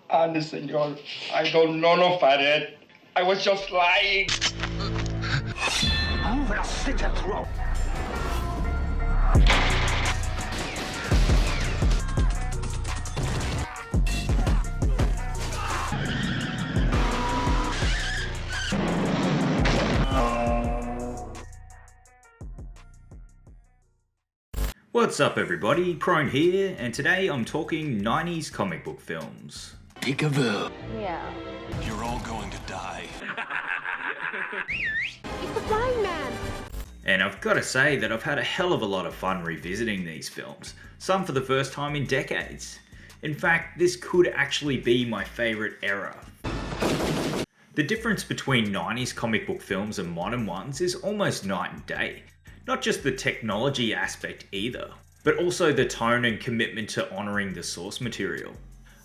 Senor, I don't know no Farid. I was just lying. I'm gonna slit your throat. What's up everybody, Prone here, and today I'm talking 90s comic book films. Peekaboo. Yeah. You're all going to die. It's the blind man! And I've got to say that I've had a hell of a lot of fun revisiting these films, some for the first time in decades. In fact, this could actually be my favourite era. The difference between 90s comic book films and modern ones is almost night and day. Not just the technology aspect either, but also the tone and commitment to honouring the source material.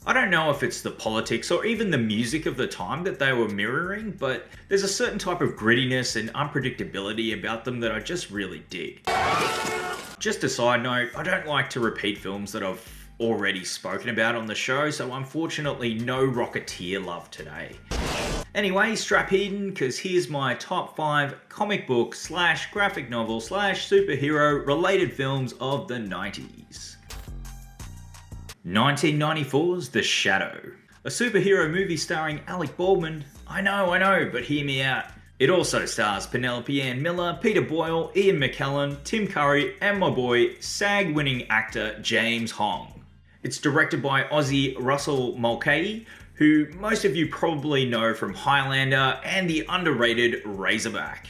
I don't know if it's the politics or even the music of the time that they were mirroring, but there's a certain type of grittiness and unpredictability about them that I just really dig. Just a side note, I don't like to repeat films that I've already spoken about on the show, so unfortunately no Rocketeer love today. Anyway, strap in, because here's my top 5 comic book / graphic novel / superhero related films of the 90s. 1994's The Shadow, a superhero movie starring Alec Baldwin. I know, but hear me out. It also stars Penelope Ann Miller, Peter Boyle, Ian McKellen, Tim Curry, and my boy, SAG-winning actor James Hong. It's directed by Aussie Russell Mulcahy, who most of you probably know from Highlander and the underrated Razorback.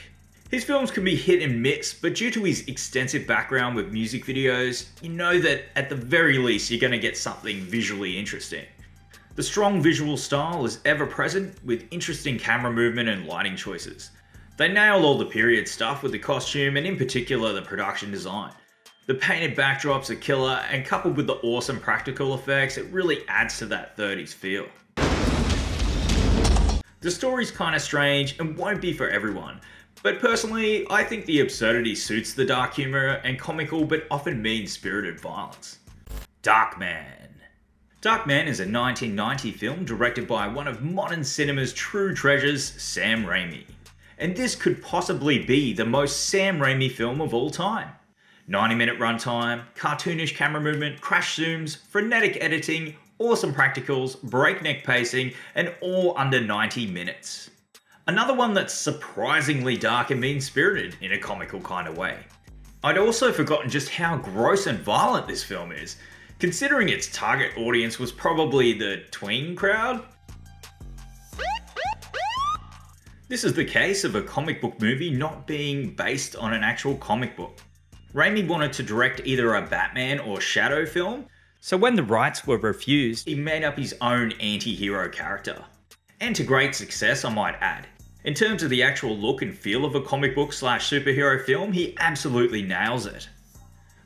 His films can be hit and miss, but due to his extensive background with music videos, you know that at the very least you're going to get something visually interesting. The strong visual style is ever present with interesting camera movement and lighting choices. They nail all the period stuff with the costume and in particular the production design. The painted backdrops are killer, and coupled with the awesome practical effects, it really adds to that 30s feel. The story's kinda strange and won't be for everyone, but personally, I think the absurdity suits the dark humour and comical but often mean-spirited violence. Darkman. Darkman is a 1990 film directed by one of modern cinema's true treasures, Sam Raimi. And this could possibly be the most Sam Raimi film of all time. 90-minute runtime, cartoonish camera movement, crash zooms, frenetic editing, awesome practicals, breakneck pacing, and all under 90 minutes. Another one that's surprisingly dark and mean-spirited in a comical kind of way. I'd also forgotten just how gross and violent this film is, considering its target audience was probably the tween crowd. This is the case of a comic book movie not being based on an actual comic book. Raimi wanted to direct either a Batman or Shadow film, so when the rights were refused, he made up his own anti-hero character. And to great success, I might add. In terms of the actual look and feel of a comic book / superhero film, he absolutely nails it.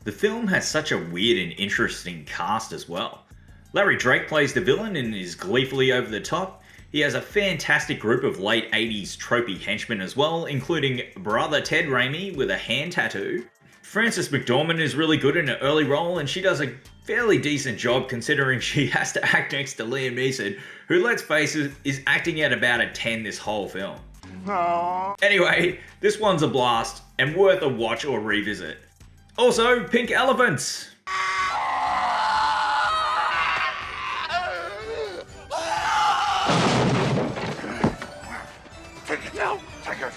The film has such a weird and interesting cast as well. Larry Drake plays the villain and is gleefully over the top. He has a fantastic group of late 80s tropey henchmen as well, including brother Ted Raimi with a hand tattoo. Frances McDormand is really good in an early role, and she does a fairly decent job considering she has to act next to Liam Neeson, who, let's face it, is acting at about a 10 this whole film. Aww. Anyway, this one's a blast and worth a watch or revisit. Also, pink elephants! Take it now. Take it.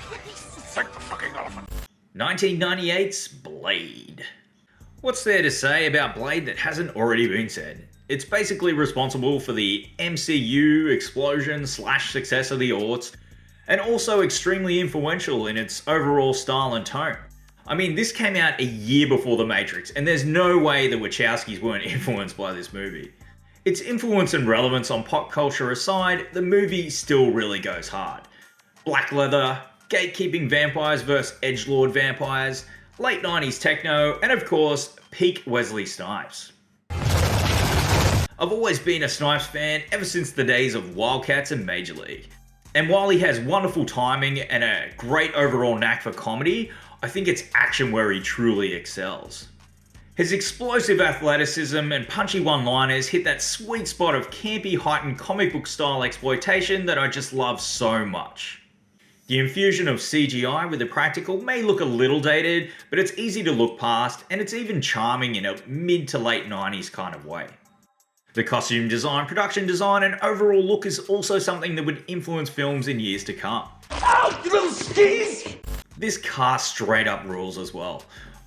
Take the fucking elephant. 1998's Blade. What's there to say about Blade that hasn't already been said? It's basically responsible for the MCU explosion / success of the aughts, and also extremely influential in its overall style and tone. I mean, this came out a year before The Matrix, and there's no way the Wachowskis weren't influenced by this movie. Its influence and relevance on pop culture aside, the movie still really goes hard. Black leather, gatekeeping vampires versus edgelord vampires, late 90s techno, and of course, peak Wesley Snipes. I've always been a Snipes fan ever since the days of Wildcats and Major League. And while he has wonderful timing and a great overall knack for comedy, I think it's action where he truly excels. His explosive athleticism and punchy one-liners hit that sweet spot of campy, heightened comic book style exploitation that I just love so much. The infusion of CGI with the practical may look a little dated, but it's easy to look past, and it's even charming in a mid to late 90s kind of way. The costume design, production design, and overall look is also something that would influence films in years to come. Ow, you little skis! This cast straight up rules as well.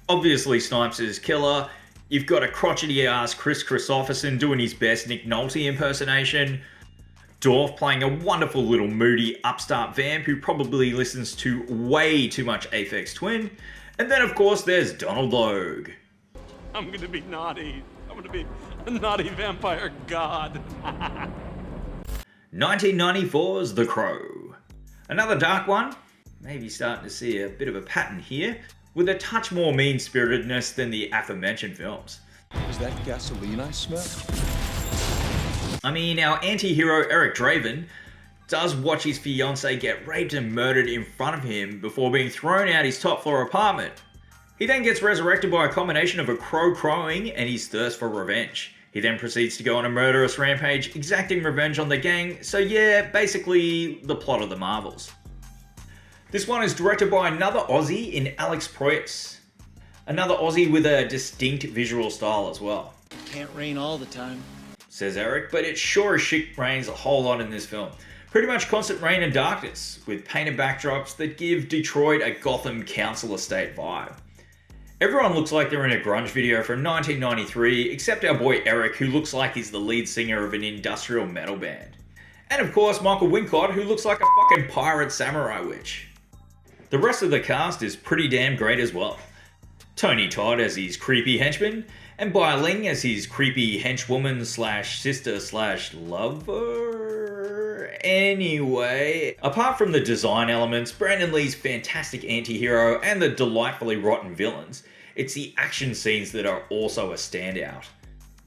Obviously Snipes is killer, you've got a crotchety ass Chris Christopherson doing his best Nick Nolte impersonation, Dorf playing a wonderful little moody upstart vamp who probably listens to way too much Aphex Twin, and then of course there's Donald Logue. I'm gonna be naughty. I'm gonna be a naughty vampire god. 1994's The Crow. Another dark one, maybe starting to see a bit of a pattern here, with a touch more mean-spiritedness than the aforementioned films. Is that gasoline I smell? I mean, our anti-hero Eric Draven does watch his fiancée get raped and murdered in front of him before being thrown out his top floor apartment. He then gets resurrected by a combination of a crow crowing and his thirst for revenge. He then proceeds to go on a murderous rampage, exacting revenge on the gang, so yeah, basically the plot of the Marvels. This one is directed by another Aussie in Alex Proyas. Another Aussie with a distinct visual style as well. Can't rain all the time, Says Eric, but it sure as shit rains a whole lot in this film. Pretty much constant rain and darkness, with painted backdrops that give Detroit a Gotham Council estate vibe. Everyone looks like they're in a grunge video from 1993, except our boy Eric, who looks like he's the lead singer of an industrial metal band. And of course Michael Wincott, who looks like a fucking pirate samurai witch. The rest of the cast is pretty damn great as well. Tony Todd as his creepy henchman, and Bai Ling as his creepy henchwoman slash sister slash lover. Anyway, apart from the design elements, Brandon Lee's fantastic anti-hero, and the delightfully rotten villains, it's the action scenes that are also a standout.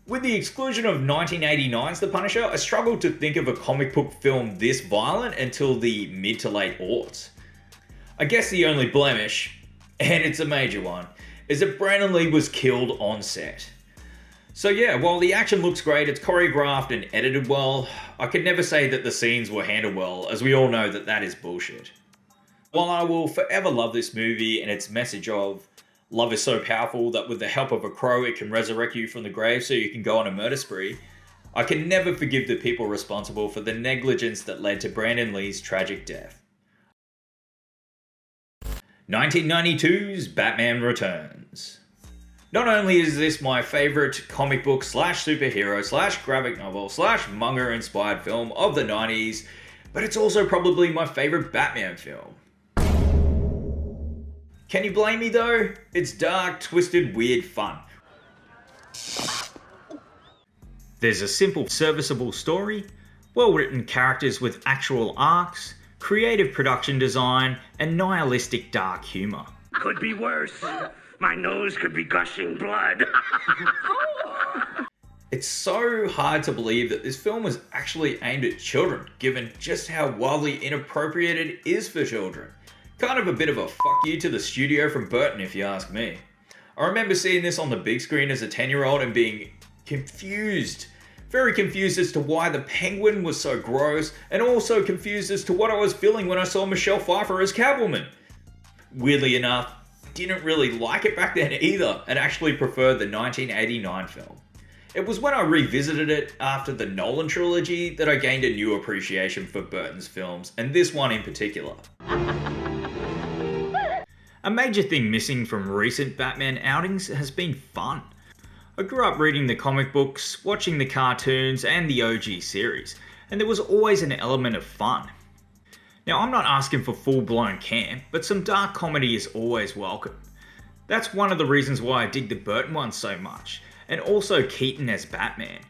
With the exclusion of 1989's The Punisher, I struggled to think of a comic book film this violent until the mid to late aughts. I guess the only blemish, and it's a major one, is that Brandon Lee was killed on set. So yeah, while the action looks great, it's choreographed and edited well, I could never say that the scenes were handled well, as we all know that that is bullshit. While I will forever love this movie and its message of love is so powerful that with the help of a crow it can resurrect you from the grave so you can go on a murder spree, I can never forgive the people responsible for the negligence that led to Brandon Lee's tragic death. 1992's Batman Returns. Not only is this my favourite comic book slash superhero slash graphic novel slash manga inspired film of the 90s, but it's also probably my favourite Batman film. Can you blame me though? It's dark, twisted, weird fun. There's a simple, serviceable story, well-written characters with actual arcs, creative production design, and nihilistic dark humour. Could be worse. My nose could be gushing blood. It's so hard to believe that this film was actually aimed at children, given just how wildly inappropriate it is for children. Kind of a bit of a fuck you to the studio from Burton, if you ask me. I remember seeing this on the big screen as a 10-year-old and being confused. Very confused as to why the Penguin was so gross, and also confused as to what I was feeling when I saw Michelle Pfeiffer as Catwoman. Weirdly enough, didn't really like it back then either, and actually preferred the 1989 film. It was when I revisited it after the Nolan trilogy that I gained a new appreciation for Burton's films, and this one in particular. A major thing missing from recent Batman outings has been fun. I grew up reading the comic books, watching the cartoons and the OG series, and there was always an element of fun. Now I'm not asking for full-blown camp, but some dark comedy is always welcome. That's one of the reasons why I dig the Burton ones so much, and also Keaton as Batman.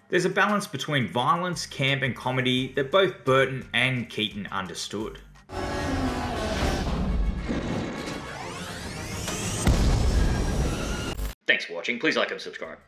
There's a balance between violence, camp and comedy that both Burton and Keaton understood. Thanks for watching, please like and subscribe.